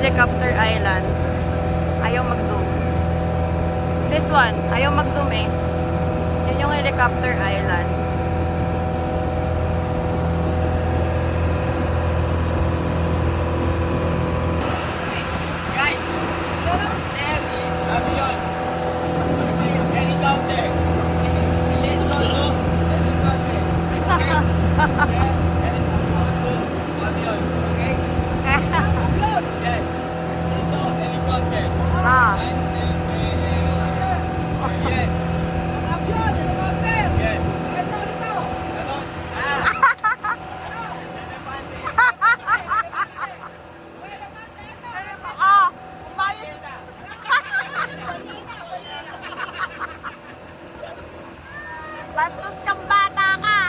Helicopter Island. Ayaw mag-zoom. This one, ayaw mag-zoom eh. Yan yung Helicopter Island. Guys, there is avion. Helicopter. Let's go to helicopter. Okay? Avion. Okay? Yes. Ito, helicopter. Ah. Yes. Yes. Ganon. Ah, umayos. Bastos kang bata ka.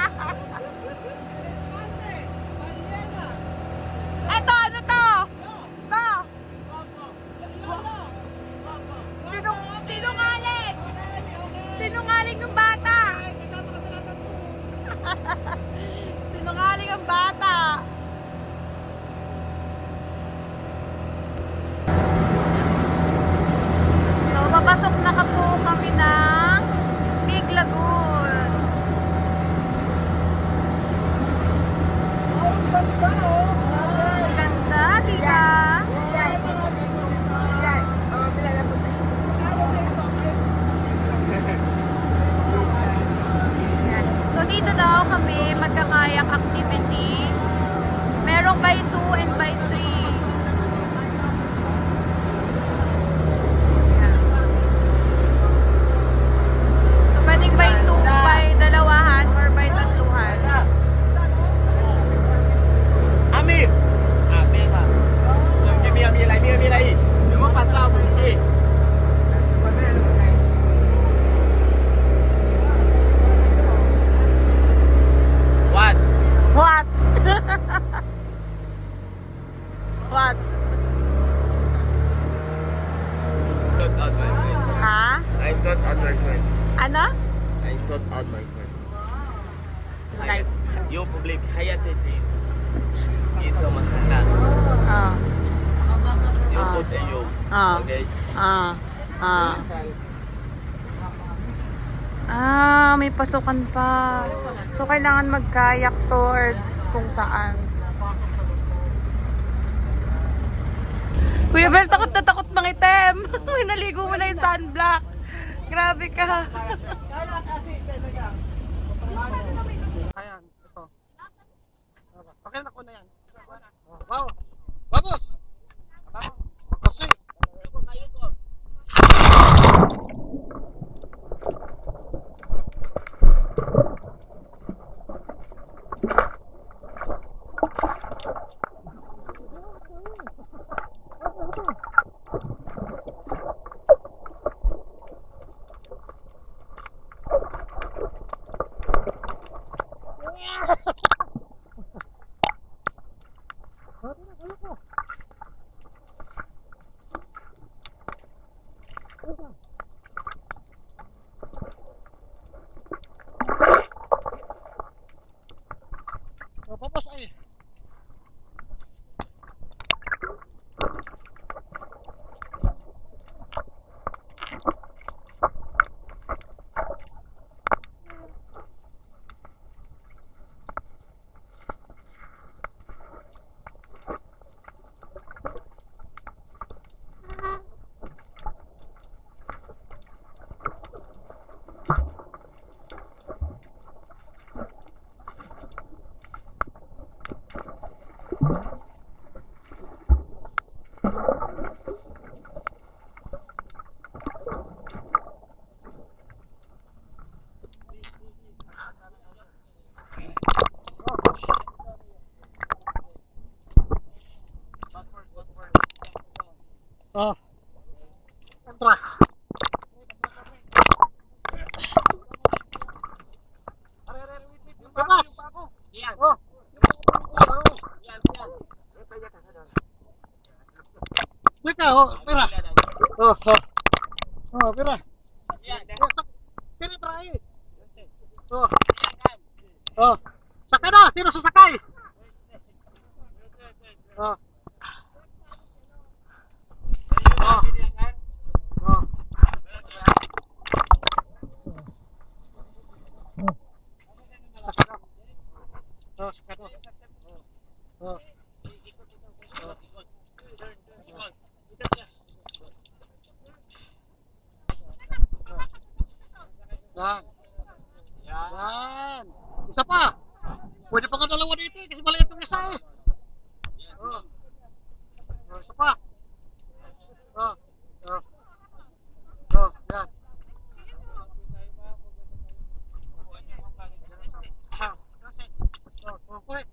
Eto, ano to? To. Sinungaling. Sinungaling yung bata. Sinungaling ang bata. So, papasok na ka po kami ng Big Lagoon. Ganda, tita. So, dito daw kami magkakayak activity. Merong by 2 and by 3. So, pwedeng by 2, by dalawahan, or by tatluhan. Amir. Amir ha.มีอะไรอีกหรือว่าปลาซ่าบุญที่ What? What? What? Sort out my friend. Ha? I sort out my friend. Ano? I sort out my friend. Like, Yung public hayatin din. Iso mas handa. ah, Yung put and yung. ah, Okay? ah, ah. May pasukan pa. So, kailangan mag-kayak towards kung saan. Kuya Bel, takot na takot mangitim. Naligo mo na yung sunblock. Grabe ka. Ayan, ito. Okay na ko na yan. Wow! Vamos! Kasi, papos ay. Kontra. Papos! Oh! Teka, oh, pera. Oh, oh. Oh, pera. Pera try. Oh. Oh. Sakay na, sino sasakay? Oh. Yan. Yan. Isa pa. Pwede pa ka dalawa dito kasi maliit yung isa eh. Oh. Oh, isa pa. Oh. Oh. Oh, yan. Oh, okay.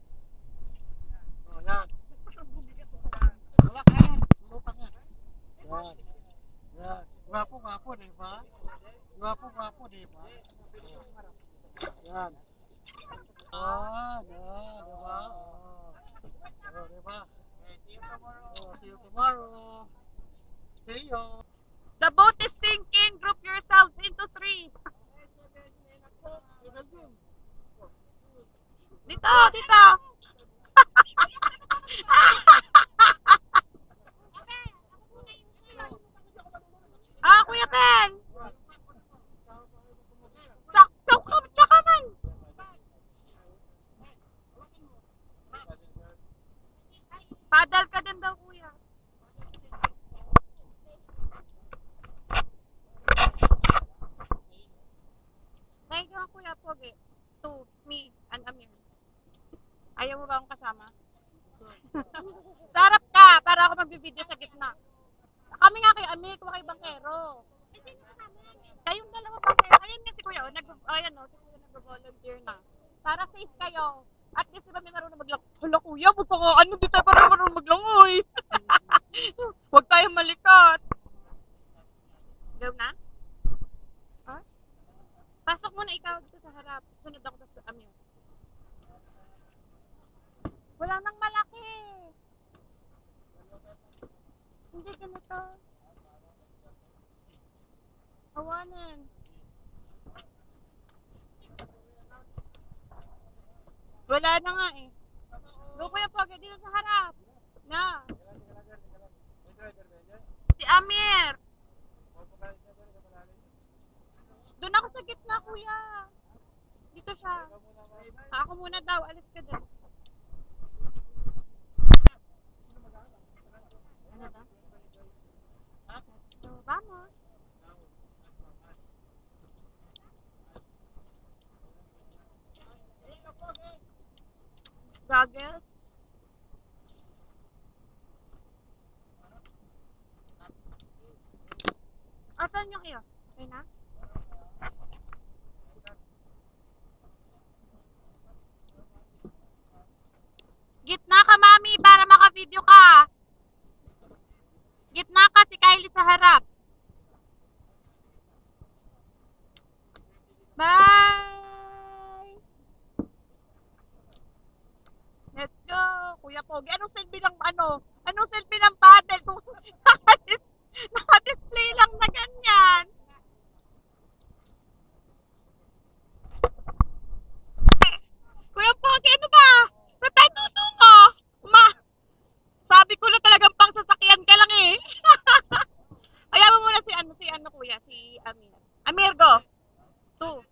Oh, yan. Wala ka yan. Lutang yan. Yan. Yan. Gwapo, di ba? Gwapo, di ba? Yan. Ah, yan, di ba? Oh, di ba? Oh, see you tomorrow. See you. The boat is sinking. Group yourselves into 3. Dito, dito. Kuya Ben. Sakto ka, tsaka man. Paddle ka din daw, kuya. Thank you, kuya Pogi. To me and Amir. Ayaw mo ba akong kasama? Sarap ka, para ako magbibideo sa gitna. Kami nga kay Amir, kuha kay Bangkero. Kayong dalawa Bangkero. Ayan nga si kuya, ayan o, si kuya nag-volunteer na. Para safe kayo. At least diba may marunong maglangoy. Hala kuya, ano di tayo parang marunong maglangoy. Huwag tayo malikat. Gawin na? Ha? Pasok muna ikaw dito sa harap. Sunod ako sa Amir. Wala nang malaki. Hindi ganito. Hawanan. Wala na nga eh. Go kuya Pogi, dito sa harap. Na. Si Amir. Doon ako sa gitna kuya. Dito siya. Ako muna daw, alis ka dyan. Ano daw? Let's go, vamos. Goggles. Asan yung iyo? Okay na? Gitna ka, mami, para maka-video ka. Gitna ka, si Kylie sa harap. Bye! Let's go! Kuya Pogi, anong selfie ng Anong selfie ng paddle? Kung naka-display lang na ganyan. Kuya Pogi, ano ba? Natatuto mo! Sabi ko na talagang pang sasakyan ka lang eh. Ayaw mo muna si kuya, si Amir. Amir, go! 2.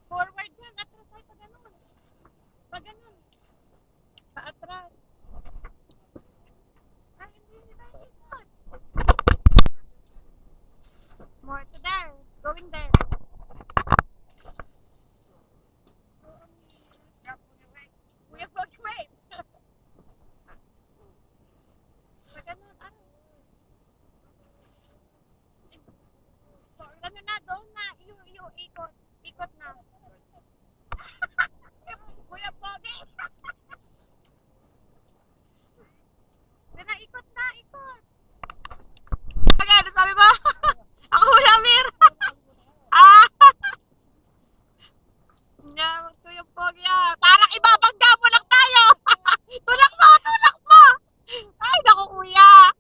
Forward yan, atras ay pag ganun. Pag ganun. Paatras. Ay, hindi na ikot. More to there. Going there. We have got wait. Pag ganun, ganun na, doon na. Ikot. Ikot na. Kuya Pogi! Ikot na, ikot! Ano sabi mo? Ako Kuya Amir! Kuya Pogi parang ibabangga mo lang tayo! Tulak mo! Ay, naku kuya!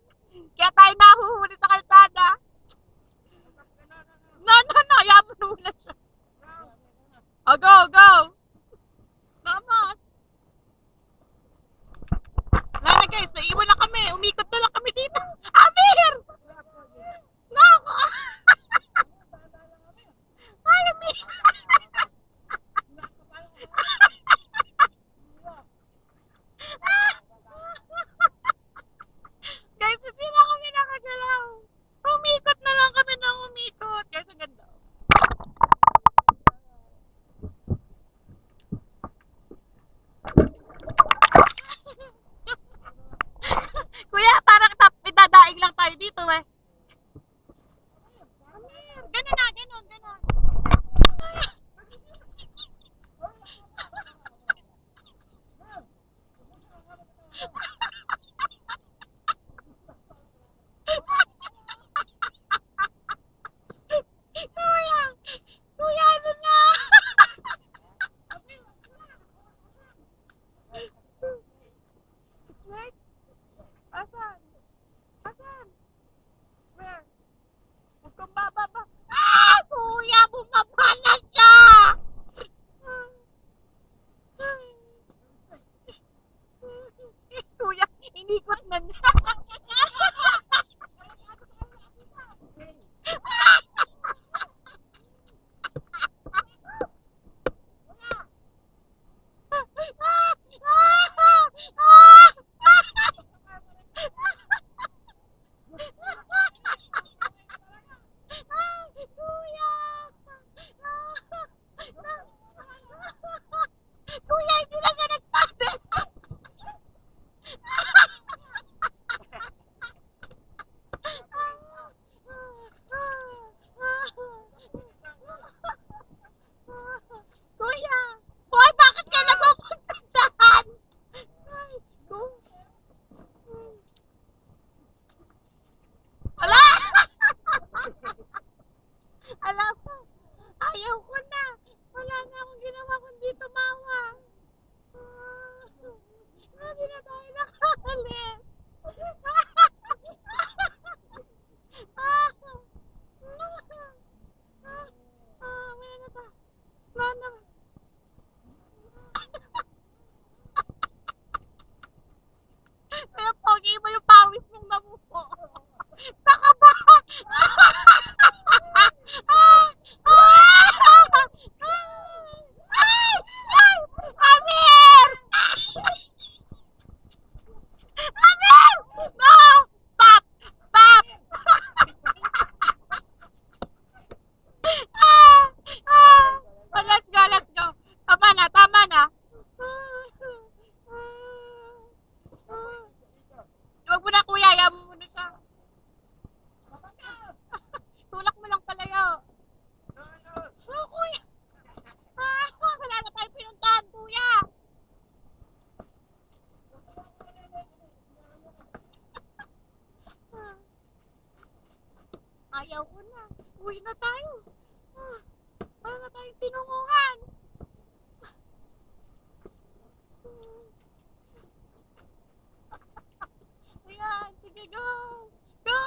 Kaya tayo nahuhuli sa kalsada. No, ayaw mo muna siya. Go! Vamos! Wala na guys, naiwan na kami. Umikot na lang kami dito. Amir! No! bumababa. Ah! Kuya, bumaba na siya! Kuya, inikot na niya. Kuya! Kuya, hindi na siya nagpapadala. Kuya! Hoy, bakit ka napupunta dyan? Ay, Ala! Alam mo, ayaw ko na. Wala na akong ginawa kundi tumawa. Hindi na tayo nakakalis. Wala na tayo. Wala na. Kaya pogi mo yung pawis mong namupo. Saka ba? Amir! Amir! No! Stop! Stop! Oh, let's go, let's go. Tama na, tama na. Huwag mo na kuya, ayaw mo muna siya. Tulak mo lang palayo. Oh, kuya. Wala na tayo pinuntahan, kuya. Ayaw ko na. Uwi na tayo. Wala na tayong tinunguhan. Ayan, sige, go! Go!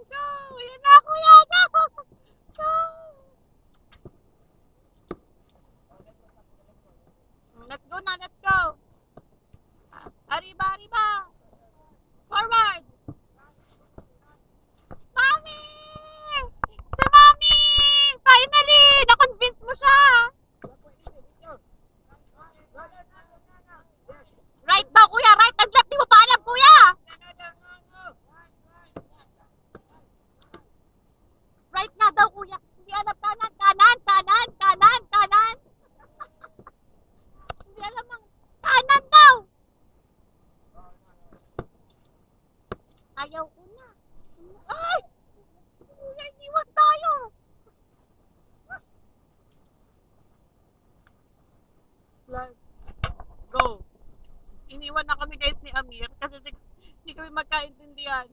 Go! Ayan na, kuya! Go! Go! Let's go na, let's go! Arriba, arriba! Forward! Mami! Si Mami! Finally! Na-convince mo siya! Right daw, kuya! Right and left! Di mo pa alam, kuya! Right nga daw, kuya. Hindi alam kanan, kanan, kanan, kanan, kanan. Hindi alam ang kanan daw. Ayaw ko na. Ay! Kuya, iniwan tayo. Let's go. Iniwan na kami guys ni Amir kasi hindi kami magkaintindihan.